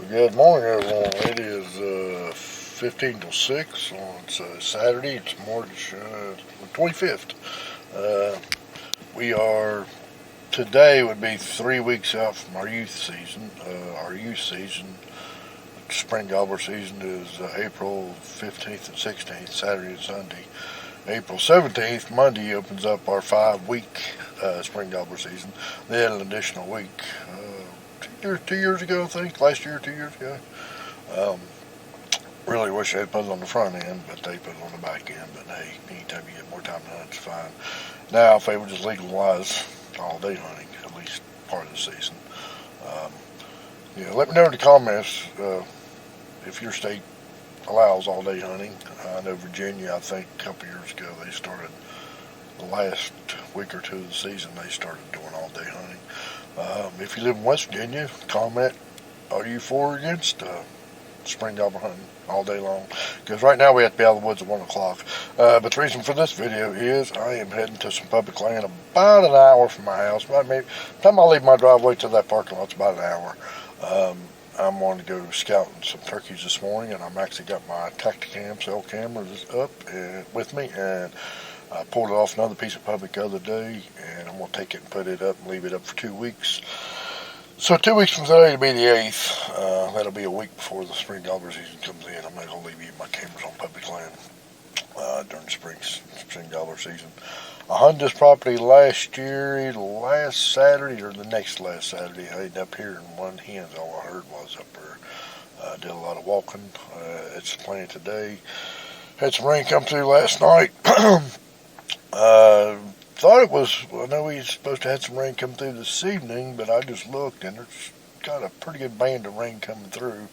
Good morning, everyone. It is 15 till 6 on Saturday. It's March 25th. We are, today would be 3 weeks out from our youth season. Spring gobbler season is April 15th and 16th, Saturday and Sunday. April 17th, Monday, opens up our 5-week spring gobbler season. Then an additional week. 2 years ago, I think, last year, 2 years ago. Really wish they had put it on the front end, but they put it on the back end. But hey, anytime you get more time to hunt, it's fine. Now, if they would just legalize all-day hunting, at least part of the season. Let me know in the comments if your state allows all-day hunting. I know Virginia, I think a couple years ago, they started the last week or two of the season, they started doing all-day hunting. If you live in West Virginia, comment, are you for or against spring gobbler hunting all day long? Because right now we have to be out of the woods at 1 o'clock. But the reason for this video is I am heading to some public land about an hour from my house. Maybe time I leave my driveway to that parking lot, it's about an hour. I'm wanting to go scouting some turkeys this morning, and I'm actually got my Tacticam cell cameras up with me, and I pulled it off another piece of public the other day, and I'm going to take it and put it up and leave it up for 2 weeks. So 2 weeks from today will be the 8th. That'll be a week before the spring gobbler season comes in. I'm not going to leave my cameras on public land during the spring gobbler season. I hunted this property last Saturday or the next last Saturday. I ended up hearing one hen. All I heard was up there. Did a lot of walking. It's playing today. Had some rain come through last night. Thought it was, I know we were supposed to have some rain come through this evening, but I just looked and there's got a pretty good band of rain coming through.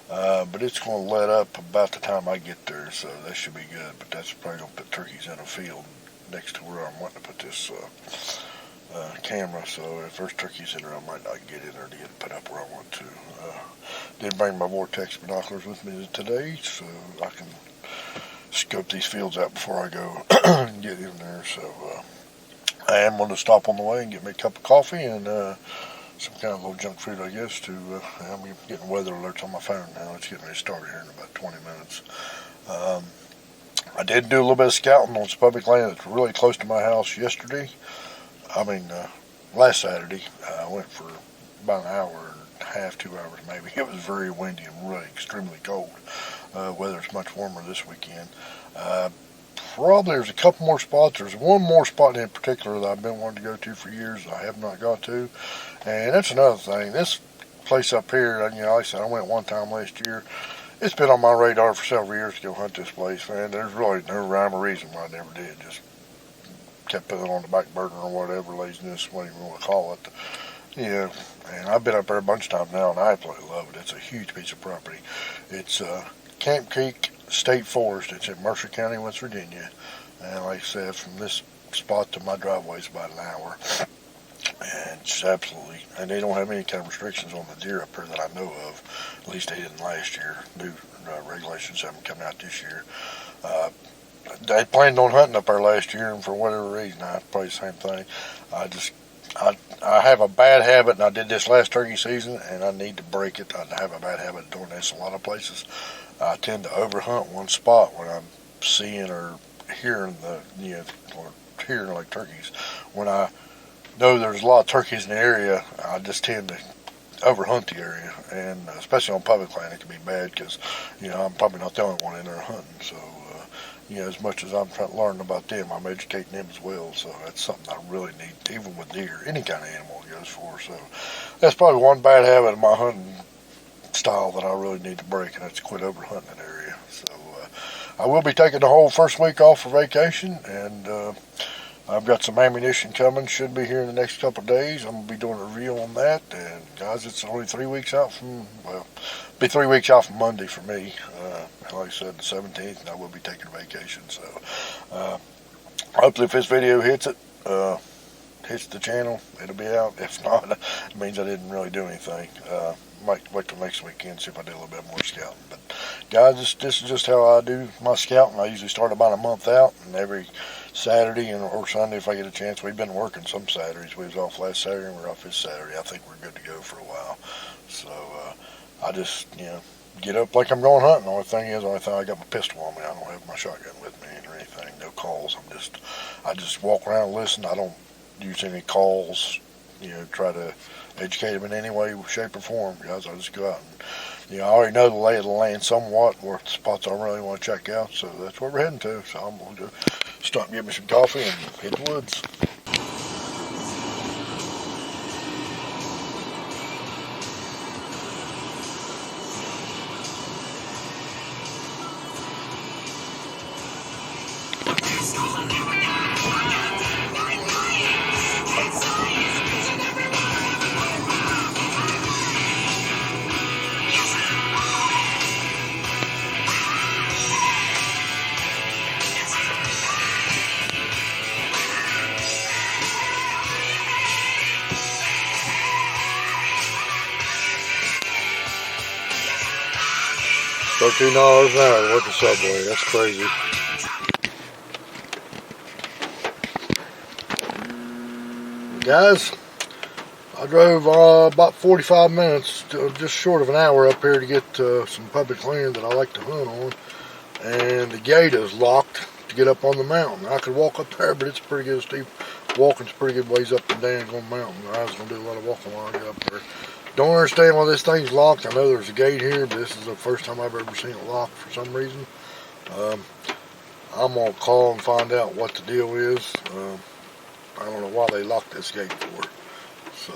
But it's going to let up about the time I get there, so that should be good. But that's probably going to put turkeys in a field next to where I'm wanting to put this camera. So if there's turkeys in there, I might not get in there to get it put up where I want to. Did bring my vortex binoculars with me today, so I can scope these fields out before I go and get in there. So I am going to stop on the way and get me a cup of coffee and some kind of little junk food, I guess. I'm getting weather alerts on my phone now. It's getting ready to start here in about 20 minutes. I did do a little bit of scouting on some public land that's really close to my house yesterday. Last Saturday. I went for about an hour and a half, 2 hours maybe. It was very windy and really extremely cold. Weather's much warmer this weekend. Probably there's a couple more spots. There's one more spot in particular that I've been wanting to go to for years I have not got to. And that's another thing. This place up here, like I said, I went one time last year. It's been on my radar for several years to go hunt this place, man. There's really no rhyme or reason why I never did. Just kept putting it on the back burner or whatever, laziness, whatever you want to call it. Yeah, and I've been up there a bunch of times now, and I absolutely love it. It's a huge piece of property. It's Camp Creek State Forest. It's in Mercer County, West Virginia. And like I said, from this spot to my driveway is about an hour. And it's absolutely, and they don't have any kind of restrictions on the deer up here that I know of. At least they didn't last year. New regulations haven't come out this year. They planned on hunting up there last year, and for whatever reason, I probably the same thing. I have a bad habit, and I did this last turkey season, and I need to break it. I have a bad habit of doing this a lot of places. I tend to overhunt one spot when I'm seeing or hearing hearing like turkeys. When I know there's a lot of turkeys in the area, I just tend to overhunt the area, and especially on public land, it can be bad because I'm probably not the only one in there hunting. So as much as I'm trying to learn about them, I'm educating them as well. So that's something I really need, even with deer, any kind of animal it goes for. So that's probably one bad habit of my hunting style that I really need to break, and that's quit over hunting an area. So I will be taking the whole first week off for vacation, and I've got some ammunition coming, should be here in the next couple of days. I'm going to be doing a review on that, and guys, it's only 3 weeks out from, be 3 weeks out from Monday for me. Like I said, the 17th, and I will be taking a vacation. So hopefully if this video hits the channel, it'll be out. If not, it means I didn't really do anything. Might wait till next weekend, see if I do a little bit more scouting. But guys, this is just how I do my scouting. I usually start about a month out, and every Saturday or Sunday, if I get a chance. We've been working some Saturdays. We was off last Saturday, and we're off this Saturday. I think we're good to go for a while. So I just, get up like I'm going hunting. The only thing I got my pistol on me. I don't have my shotgun with me or anything. No calls. I just walk around and listen. I don't use any calls. Try to educate them in any way, shape, or form, guys. I just go out and, I already know the lay of the land somewhat, where the spots I really want to check out. So that's where we're heading to. So I'm going to stop and get me some coffee and hit the woods. 13 dollars an hour to work the subway. That's crazy. Guys, I drove about 45 minutes, just short of an hour up here to get some public land that I like to hunt on. And the gate is locked to get up on the mountain. I could walk up there, but it's pretty good steep. Walking's pretty good ways up and down going the mountain. I was going to do a lot of walking while I get up there. Don't understand why this thing's locked. I know there's a gate here, but this is the first time I've ever seen it locked for some reason. I'm going to call and find out what the deal is. I don't know why they locked this gate for. So,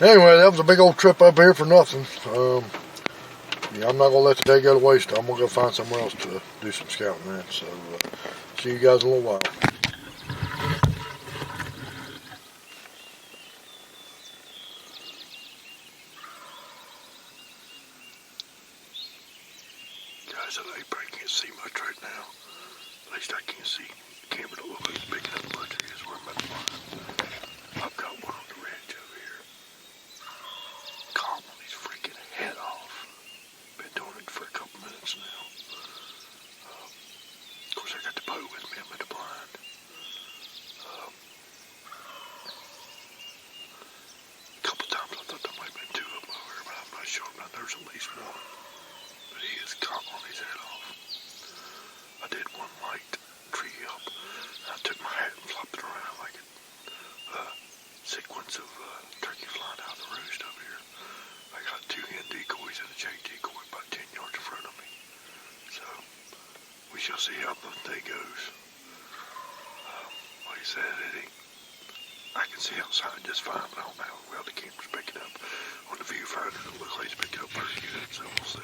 anyway, that was a big old trip up here for nothing. I'm not going to let the day go to waste. I'm going to go find somewhere else to do some scouting at. So, see you guys in a little while. Guys, I know you probably can't see much right now. At least I can't see. The camera don't look like it's picking up much. I guess where I'm at the line. I've got one on the ridge over here. Calling his freaking head off. Been doing it for a couple minutes now. Of course, I got the bow with me. I'm at the blind. A couple times I thought there might have been two of them over here, but I'm not sure. But there's at least one. But he is calling his head off. I did one light tree up. I took my hat and flopped it around like a sequence of turkeys flying out of the roost up here. I got two hen decoys and a jay decoy about 10 yards in front of me. So, we shall see how the day goes. Like I said, I can see outside just fine, but I don't know how well the camera's picking up. On the viewfinder, it looks like it's picking up pretty good, so we'll see.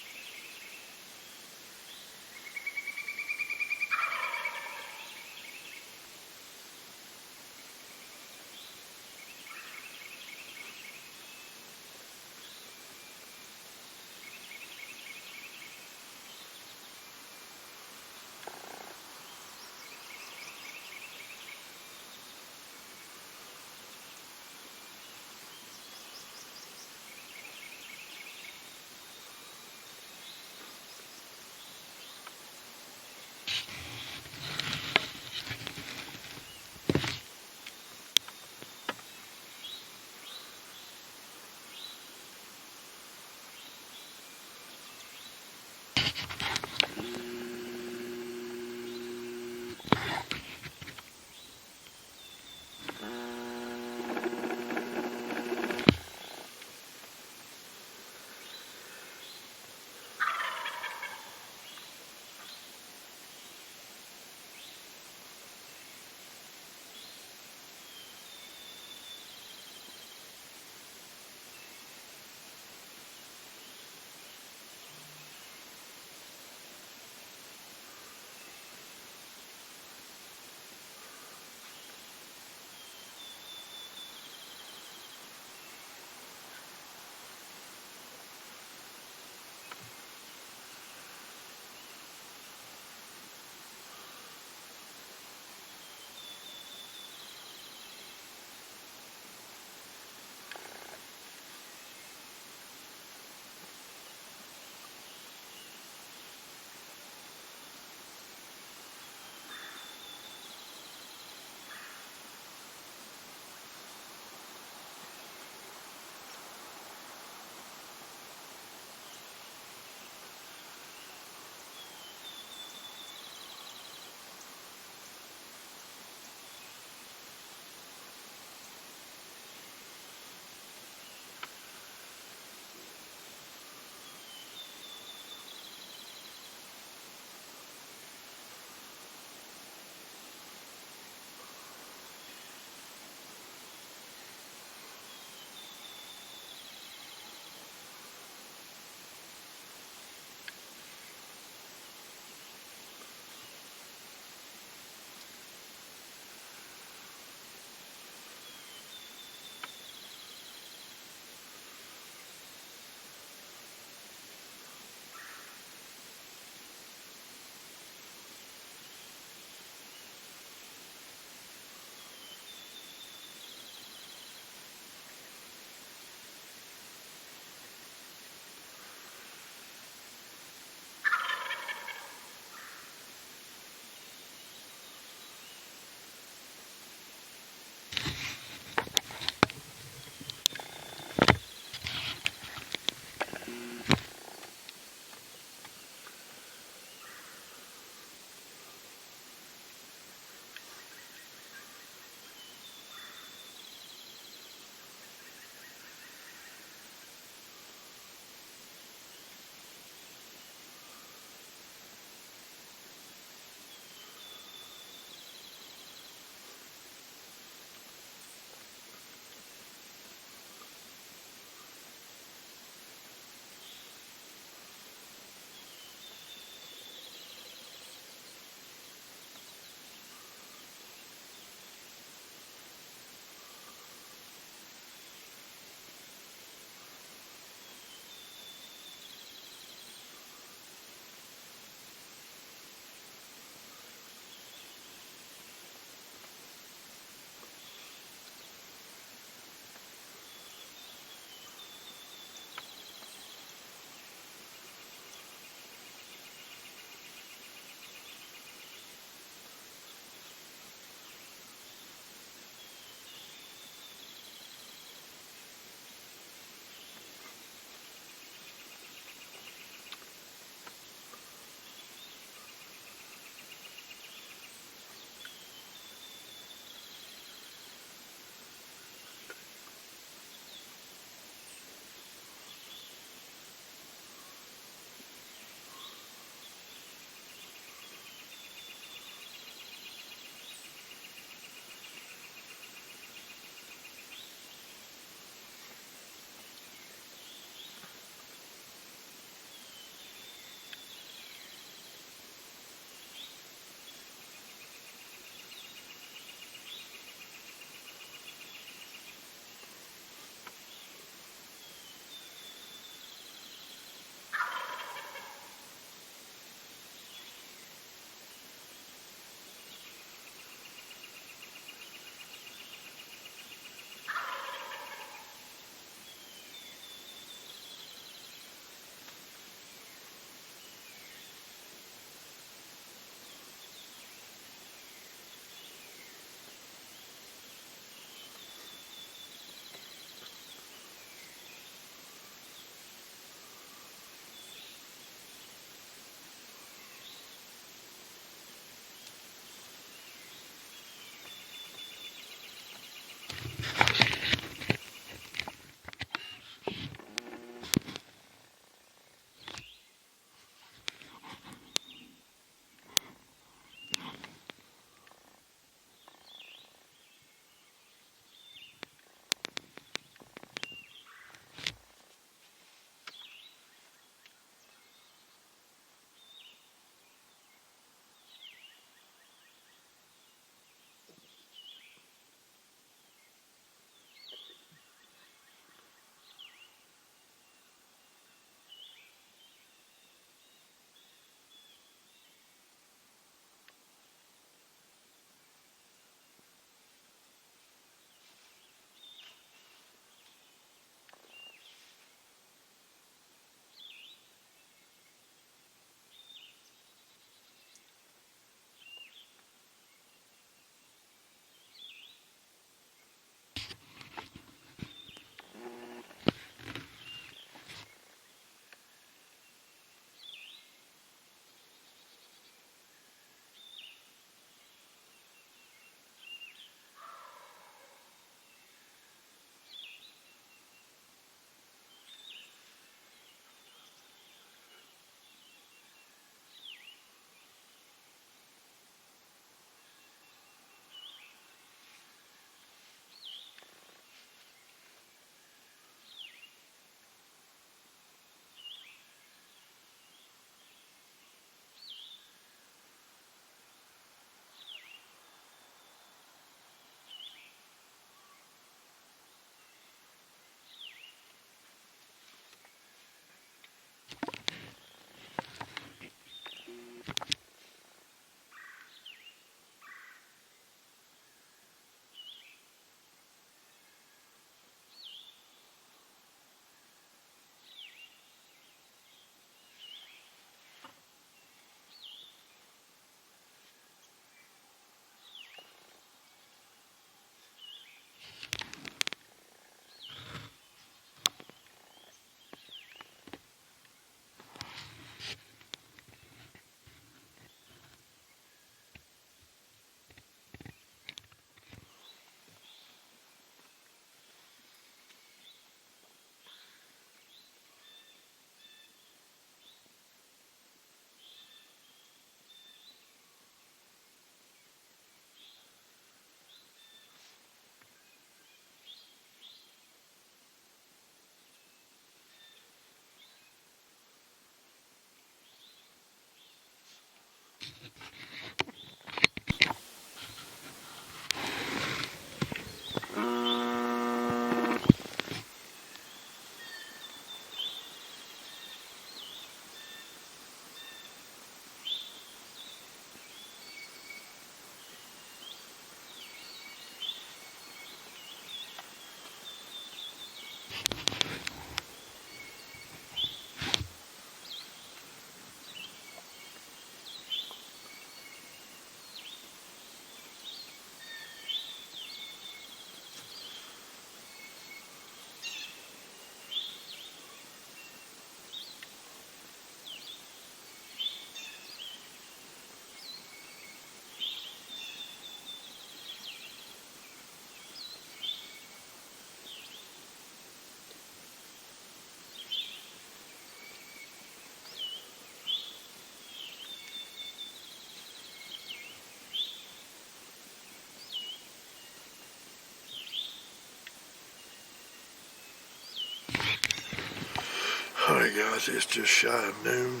Alright guys, it's just shy of noon.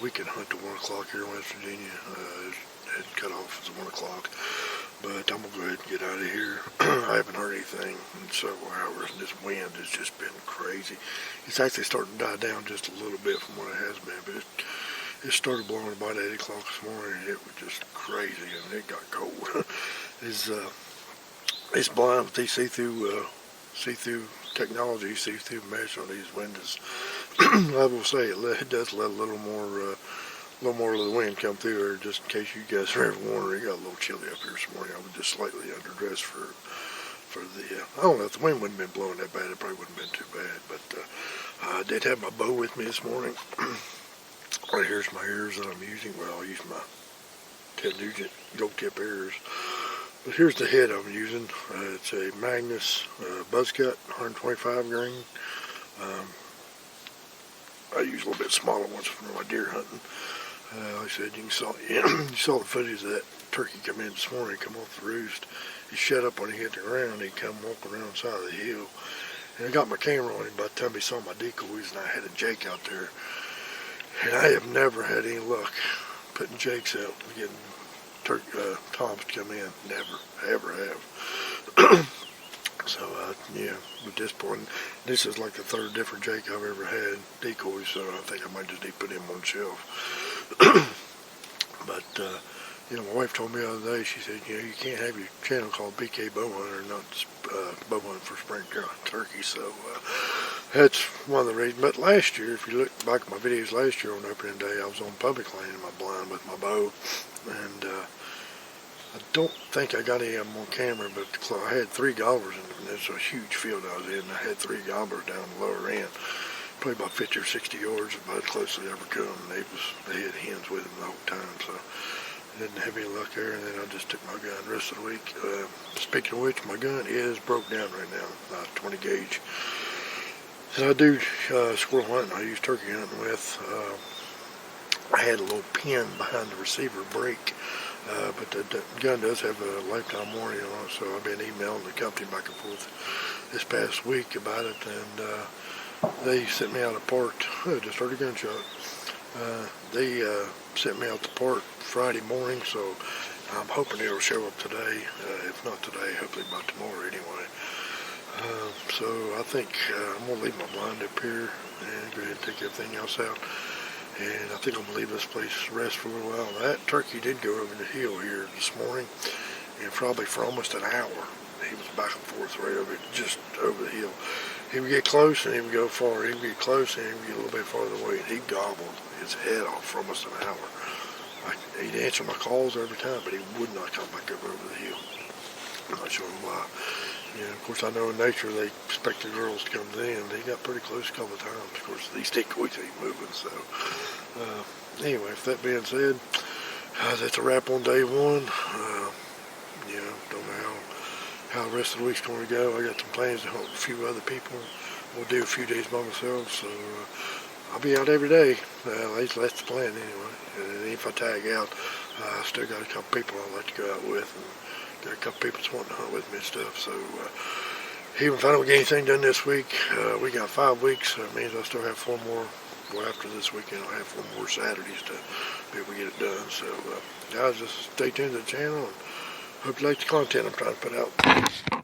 We can hunt to 1 o'clock here in West Virginia. It cut off at 1 o'clock. But I'm going to go ahead and get out of here. I haven't heard anything in several hours, and this wind has just been crazy. It's actually starting to die down just a little bit from what it has been, but it started blowing about 8 o'clock this morning, and it was just crazy, and it got cold. It's blind with these see-through technology, see-through mesh on these windows. I will say it does let a little more of the wind come through there, just in case you guys are ever wondering. It got a little chilly up here this morning. I was just slightly underdressed for the, I don't know, if the wind wouldn't have been blowing that bad, it probably wouldn't have been too bad, but I did have my bow with me this morning. Right here's my ears that I'm using. Well, I'll use my Ted Nugent gold tip ears. But here's the head I'm using. It's a Magnus Buzzcut, 125 grain. I use a little bit smaller ones for my deer hunting. Like I said, you saw the footage of that turkey come in this morning, come off the roost. He shut up when he hit the ground. He'd come walking around the side of the hill. And I got my camera on him by the time he saw my decoys, and I had a jake out there. And I have never had any luck putting jakes out and getting toms to come in. Never, ever have. So, yeah, at this point, this is like the third different jake I've ever had decoys, so I think I might just need to put him on the shelf. But, you know, my wife told me the other day, she said, you know, you can't have your channel called BK Bow Hunter and not bow hunting for spring turkey, so that's one of the reasons. But last year, if you look back at my videos last year on opening day, I was on public land in my blind with my bow, and I don't think I got any of them on camera, but I had 3 gobblers in it, and it's a huge field I was in, and I had 3 gobblers down the lower end, probably about 50 or 60 yards, about as close as they ever come, and they had hens with them the whole time, so I didn't have any luck there. And then I just took my gun the rest of the week. Speaking of which, my gun is broke down right now, 20 gauge. And I do squirrel hunting, I use turkey hunting with. I had a little pin behind the receiver brake. But the gun does have a lifetime warranty on it, so I've been emailing the company back and forth this past week about it, and they sent me out a part. Just heard a gunshot. They sent me out the part Friday morning, so I'm hoping it'll show up today. If not today, hopefully by tomorrow anyway. So I think I'm going to leave my blind up here and go ahead and take everything else out. And I think I'm going to leave this place rest for a little while. That turkey did go over the hill here this morning, and probably for almost an hour. He was back and forth right over, just over the hill. He would get close and he would go far. He would get close and he would get a little bit farther away, and he gobbled his head off for almost an hour. He'd answer my calls every time, but he would not come back up over the hill. I'm not sure why. You know, of course, I know in nature they expect the girls to come to them. They got pretty close a couple of times. Of course, these decoys ain't moving. So, anyway, with that being said, that's a wrap on day one. You know, don't know how the rest of the week's going to go. I got some plans to help a few other people. We'll do a few days by myself. So, I'll be out every day. At least that's the plan anyway. And if I tag out, I still got a couple people I'd like to go out with. And got a couple people that's wanting to hunt with me and stuff, so even if I don't get anything done this week, we got 5 weeks, so it means I still have 4 more well, after this weekend, I'll have 4 more Saturdays to be able to get it done. So, guys, just stay tuned to the channel and hope you like the content I'm trying to put out.